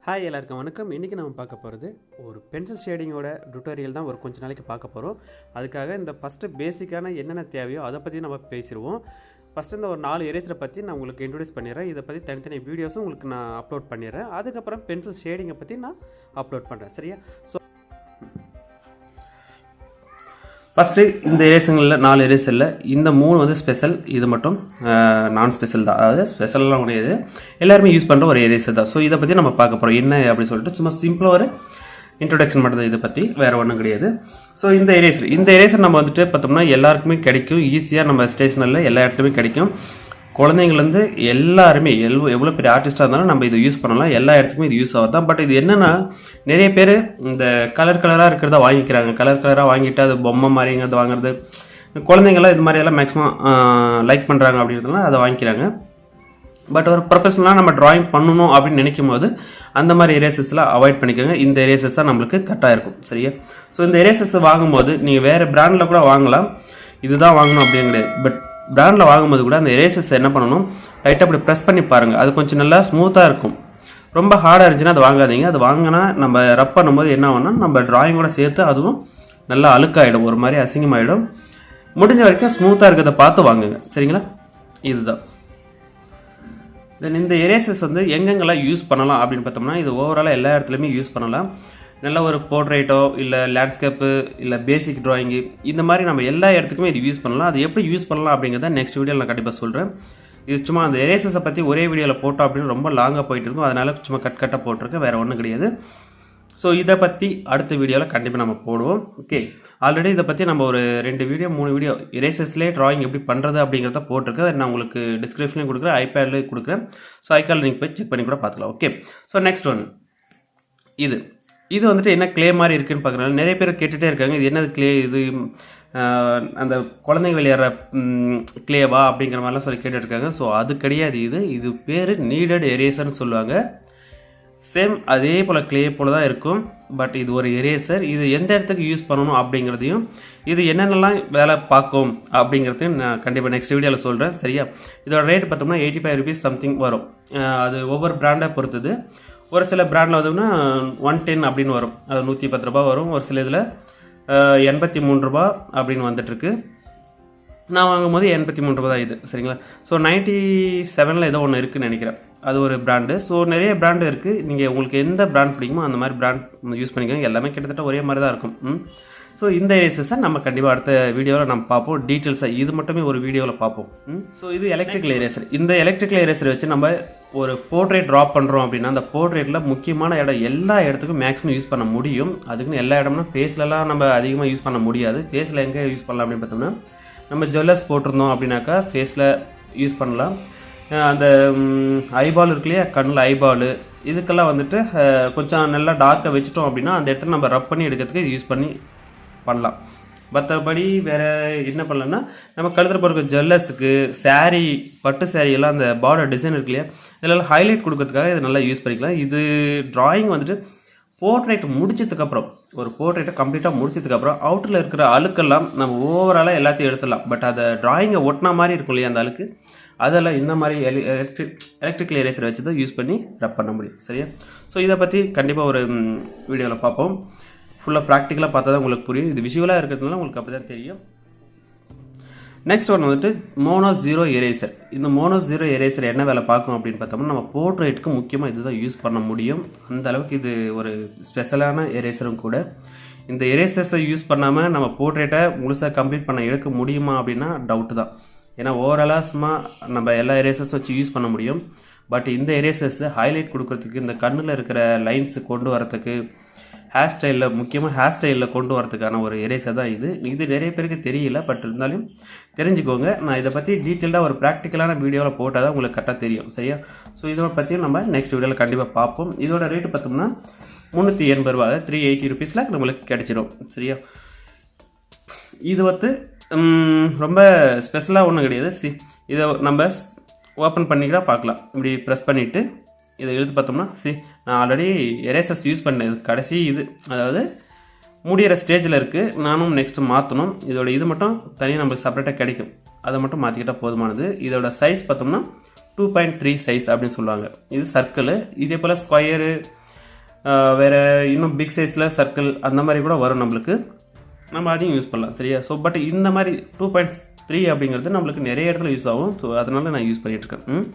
Hi எல்லாருக்கும் வணக்கம். இன்றைக்கி நம்ம பார்க்க போகிறது ஒரு பென்சில் ஷேடிங்கோட டுட்டோரியல் தான் ஒரு கொஞ்ச நாளைக்கு பார்க்க போகிறோம். அதுக்காக இந்த ஃபஸ்ட்டு பேசிக்கான என்னென்ன தேவையோ அதை பற்றி நம்ம பேசிடுவோம். ஃபஸ்ட்டு இந்த ஒரு 4 எரேசரை பற்றி நான் உங்களுக்கு இன்ட்ரடியூஸ் பண்ணிடுறேன். இதை பற்றி தனித்தனி வீடியோஸும் உங்களுக்கு நான் அப்லோட் பண்ணிடுறேன். அதுக்கப்புறம் பென்சில் ஷேடிங்கை பற்றி நான் அப்லோட் பண்ணுறேன். சரியா? ஸோ ஃபஸ்ட்டு இந்த எரேசர்களில் 4 எரேசரில் இந்த 3 வந்து ஸ்பெஷல், இது மட்டும் நான் ஸ்பெஷல் தான். அதாவது ஸ்பெஷல்லாம் கிடையாது, எல்லாருமே யூஸ் பண்ணுற ஒரு எரேசர் தான். ஸோ இதை பற்றி நம்ம பார்க்க போகிறோம் என்ன அப்படின்னு சொல்லிட்டு சும்மா சிம்பிளாக ஒரு இன்ட்ரொடக்ஷன் மட்டும் தான், இதை பற்றி வேறு ஒன்றும் கிடையாது. ஸோ இந்த எரேசர் நம்ம வந்துட்டு பார்த்தோம்னா எல்லாருக்குமே கிடைக்கும், ஈஸியாக நம்ம ஸ்டேஷனரியில் எல்லா இடத்துலையுமே கிடைக்கும். குழந்தைங்கள்லேருந்து எல்லாருமே எவ்வளோ பெரிய ஆர்டிஸ்ட்டாக இருந்தாலும் நம்ம இதை யூஸ் பண்ணலாம், எல்லா இடத்துக்குமே இது யூஸ் ஆகும் தான். பட் இது என்னென்னா நிறைய பேர் இந்த கலராக இருக்கிறத வாங்கிக்கிறாங்க. கலராக வாங்கிட்டு அது பொம்மை மாதிரிங்கிறது வாங்குறது, குழந்தைங்களாம் இது மாதிரியெல்லாம் மேக்ஸிமம் லைக் பண்ணுறாங்க அப்படின்றதுலாம் அதை வாங்கிக்கிறாங்க. பட் ஒரு ப்ரொஃபஷனலாக நம்ம ட்ராயிங் பண்ணணும் அப்படின்னு நினைக்கும் போது அந்த மாதிரி எரேசர்ஸ்லாம் அவாய்ட் பண்ணிக்கோங்க. இந்த எரேசர்ஸ் தான் நம்மளுக்கு கரெக்டாக இருக்கும். சரியா? ஸோ இந்த எரேசர்ஸ் வாங்கும்போது நீங்கள் வேறு பிராண்டில் கூட வாங்கலாம், இதுதான் வாங்கணும் அப்படின்னு கிடையாது. பட் பிராண்டில் வாங்கும்போது கூட அந்த எரேசர்ஸ் என்ன பண்ணணும், லைட்டாக அப்படி ப்ரெஸ் பண்ணி பாருங்கள். அது கொஞ்சம் நல்லா ஸ்மூத்தாக இருக்கும். ரொம்ப ஹார்டாக இருந்துச்சுன்னா அது வாங்காதீங்க. அது வாங்கினா நம்ம ரப் பண்ணும்போது என்ன ஆகும்னா நம்ம ட்ராயிங்கோட சேர்த்து அதுவும் நல்லா அழுக்காயிடும், ஒரு மாதிரி அசிங்கமாயிடும். முடிஞ்ச வரைக்கும் ஸ்மூத்தாக இருக்கிறத பார்த்து வாங்குங்க. சரிங்களா? இதுதான். தென் இந்த எரேசர்ஸ் வந்து எங்கெங்கெல்லாம் யூஸ் பண்ணலாம் அப்படின்னு பார்த்தோம்னா இது ஓவராலாக எல்லா இடத்துலையுமே யூஸ் பண்ணலாம். நல்ல ஒரு போர்ட்ரேட்டோ இல்லை லேண்ட்ஸ்கேப்பு இல்லை பேசிக் ட்ராயிங்கு, இந்த மாதிரி நம்ம எல்லா இடத்துக்குமே இது யூஸ் பண்ணலாம். அது எப்படி யூஸ் பண்ணலாம் அப்படிங்கிறத நெக்ஸ்ட் வீடியோவில் நான் கண்டிப்பாக சொல்கிறேன். இது சும்மா அந்த எரேசர்ஸை பற்றி ஒரே வீடியோவில் போட்டோம் அப்படின்னு ரொம்ப லாங்காக போயிட்டு இருக்கும், அதனால் சும்மா கட்டாக போட்டிருக்கேன், வேறு ஒன்றும் கிடையாது. ஸோ இதை பற்றி அடுத்த வீடியோவில் கண்டிப்பாக நம்ம போடுவோம். ஓகே, ஆல்ரெடி இதை பற்றி நம்ம ஒரு 2 வீடியோ 3 வீடியோ எரேசர்ஸ்லேயே ட்ராயிங் எப்படி பண்ணுறது அப்படிங்கிறத போட்டிருக்கேன். நான் உங்களுக்கு டிஸ்கிரிப்ஷன்லேயும் கொடுக்குறேன், ஐபேட்லேயும் கொடுக்குறேன். ஸோ ஐகார்டில் நீங்கள் போய் செக் பண்ணி கூட பார்த்துக்கலாம். ஓகே, ஸோ நெக்ஸ்ட் ஒன்று இது வந்துட்டு என்ன கிளே மாதிரி இருக்குன்னு பார்க்குறாங்க. நிறைய பேர் கேட்டுகிட்டே இருக்காங்க, இது என்னது கிளே, இது அந்த குழந்தைங்க விளையாடுற கிளேவா அப்படிங்கிற மாதிரிலாம் சொல்லி கேட்டுருக்காங்க. ஸோ அது கிடையாது, இது பேர் நீடட் எரேசர்னு சொல்லுவாங்க. சேம் அதே போல் கிளே போல் தான் இருக்கும். பட் இது ஒரு எரேசர். இது எந்த இடத்துக்கு யூஸ் பண்ணணும் அப்படிங்கிறதையும் இது என்னென்னலாம் வேலை பார்க்கும் அப்படிங்கிறதையும் நான் கண்டிப்பாக நெக்ஸ்ட் வீடியோவில் சொல்கிறேன். சரியா? இதோட ரேட் பார்த்தோம்னா 85 ரூபீஸ் சம்திங் வரும். அது ஒவ்வொரு பிராண்டை பொறுத்தது. ஒரு சில பிராண்டில் வந்தோம்னா 110 அப்படின்னு வரும், அது 110 ரூபா வரும். ஒரு சில இதில் 83 ரூபா அப்படின்னு வந்துட்டுருக்கு. நான் வாங்கும்போது 83 ரூபா தான் இது. சரிங்களா? ஸோ 97 ஏதோ ஒன்று இருக்குதுன்னு நினைக்கிறேன், அது ஒரு பிராண்டு. ஸோ நிறைய பிராண்டு இருக்குது, நீங்கள் உங்களுக்கு எந்த பிராண்ட் பிடிக்குமோ அந்த மாதிரி பிராண்ட் யூஸ் பண்ணிக்கோங்க. எல்லாமே கிட்டத்தட்ட ஒரே மாதிரி தான் இருக்கும். ஸோ இந்த எரேசர்ஸை நம்ம கண்டிப்பாக அடுத்த வீடியோவில் நம்ம பார்ப்போம் டீட்டெயில்ஸாக. இது மட்டுமே ஒரு வீடியோவில் பார்ப்போம். ஸோ இது எலக்ட்ரிக்கல் எரேசர். இந்த எலக்ட்ரிக்கல் எரேசர் வச்சு நம்ம ஒரு போர்ட்ரேட் ட்ரா பண்ணுறோம் அப்படின்னா அந்த போர்ட்ரேட்டில் முக்கியமான இடம் எல்லா இடத்துக்கும் மேக்ஸிமம் யூஸ் பண்ண முடியும். அதுக்குன்னு எல்லா இடம்னா ஃபேஸ்லலாம் நம்ம அதிகமாக யூஸ் பண்ண முடியாது. ஃபேஸில் எங்கே யூஸ் பண்ணலாம் அப்படின்னு பார்த்தோம்னா நம்ம ஜுவல்லர்ஸ் போட்டிருந்தோம் அப்படின்னாக்கா ஃபேஸில் யூஸ் பண்ணலாம். அந்த ஐபால் இருக்கு இல்லையா, கண்ணில் ஐபால், இதுக்கெல்லாம் வந்துட்டு கொஞ்சம் நல்லா டார்க்காக வச்சுட்டோம் அப்படின்னா அந்த இடத்துல நம்ம ரப் பண்ணி எடுக்கிறதுக்கு யூஸ் பண்ணலாம். மற்றபடி வேறு என்ன பண்ணலாம்னா நம்ம கழுத்தில் போகிற ஜுவல்லர்ஸுக்கு, சாரீ, பட்டு சாரீ எல்லாம் அந்த பார்டர் டிசைன் இருக்கு இல்லையா, இதெல்லாம் ஹைலைட் கொடுக்கறதுக்காக இது நல்லா யூஸ் பண்ணிக்கலாம். இது ட்ராயிங் வந்துட்டு போர்ட்ரேட் முடிச்சதுக்கப்புறம், ஒரு போர்ட்ரேட்டை கம்ப்ளீட்டாக முடிச்சதுக்கப்புறம் அவுட்டரில் இருக்கிற அழுக்கெல்லாம் நம்ம ஓவராலாக எல்லாத்தையும் எடுத்துடலாம். பட் அதை ட்ராயிங்கை ஒட்டினா மாதிரி இருக்கும் இல்லையா அந்த அழுக்கு, அதெல்லாம் இந்த மாதிரி எலக்ட்ரிக்கல் எரேசர் வச்சு தான் யூஸ் பண்ணி ரப் பண்ண முடியும். சரியா? ஸோ இதை பற்றி கண்டிப்பாக ஒரு வீடியோவில் பார்ப்போம். ஃபுல்லாக ப்ராக்டிக்கலாக பார்த்தா தான் உங்களுக்கு புரியும். இது விஷுவலாக இருக்கிறதுனால உங்களுக்கு அப்படி தான் தெரியும். நெக்ஸ்ட் ஒன்று வந்துட்டு மோனோ ஜீரோ எரேசர். இந்த மோனோ ஜீரோ எரேசர் என்ன வேலை பார்க்கும் அப்படின்னு பார்த்தோம்னா நம்ம போர்ட்ரேட்டுக்கு முக்கியமாக இதுதான் யூஸ் பண்ண முடியும். அந்த அளவுக்கு இது ஒரு ஸ்பெஷலான எரேசரும் கூட. இந்த எரேசர்ஸை யூஸ் பண்ணாமல் நம்ம போர்ட்ரேட்டை முழுசாக கம்ப்ளீட் பண்ண எடுக்க முடியுமா அப்படின்னா டவுட்டு தான். ஏன்னா ஓவராலாக சும்மா நம்ம எல்லா எரேசர்ஸும் வச்சு யூஸ் பண்ண முடியும். பட் இந்த எரேசர்ஸை ஹைலைட் கொடுக்கறதுக்கு, இந்த கண்ணில் இருக்கிற லைன்ஸு கொண்டு வரத்துக்கு, ஹேர் ஸ்டைலில், முக்கியமாக ஹேர் ஸ்டைலில் கொண்டு வரதுக்கான ஒரு எரேசர் தான் இது. நிறைய பேருக்கு தெரியல, பட் இருந்தாலும் தெரிஞ்சுக்கோங்க. நான் இதை பற்றி டீட்டெயிலாக ஒரு ப்ராக்டிக்கலான வீடியோவில் போட்டால் தான் உங்களுக்கு கரெக்டாக தெரியும். சரியா? ஸோ இதோட பற்றியும் நம்ம நெக்ஸ்ட் வீடியோவில் கண்டிப்பாக பார்ப்போம். இதோட ரேட்டு பார்த்தோம்னா 380 ரூபா, 380 ரூபீஸில் நம்மளுக்கு கிடைச்சிடும். சரியா? இது வந்து ரொம்ப ஸ்பெஷலாக ஒன்றும் கிடையாது. இதை நம்ம ஓப்பன் பண்ணிக்கிட்டா பார்க்கலாம். இப்படி ப்ரெஸ் பண்ணிவிட்டு இதை எழுத்து பார்த்தோம்னா நான் ஆல்ரெடி எரேசர்ஸ் யூஸ் பண்ணேன். கடைசி இது, அதாவது முடிகிற ஸ்டேஜில் இருக்குது. நானும் நெக்ஸ்ட்டு மாற்றணும். இதோட இது மட்டும் தனியாக நம்மளுக்கு செப்பரேட்டாக கிடைக்கும், அதை மட்டும் மாற்றிக்கிட்டால் போதுமானது. இதோட சைஸ் பார்த்தோம்னா 2.3 சைஸ் அப்படின்னு சொல்லுவாங்க. இது சர்க்கிள். இதே போல் ஸ்கொயரு, வேறு இன்னும் பிக் சைஸில் சர்க்கிள் அந்த மாதிரி கூட வரும் நம்மளுக்கு, நம்ம அதையும் யூஸ் பண்ணலாம் சரியா. ஸோ பட் இந்த மாதிரி 2.3 அப்படிங்கிறது நம்மளுக்கு நிறைய இடத்துல யூஸ் ஆகும். ஸோ அதனால நான் யூஸ் பண்ணிகிட்ருக்கேன்.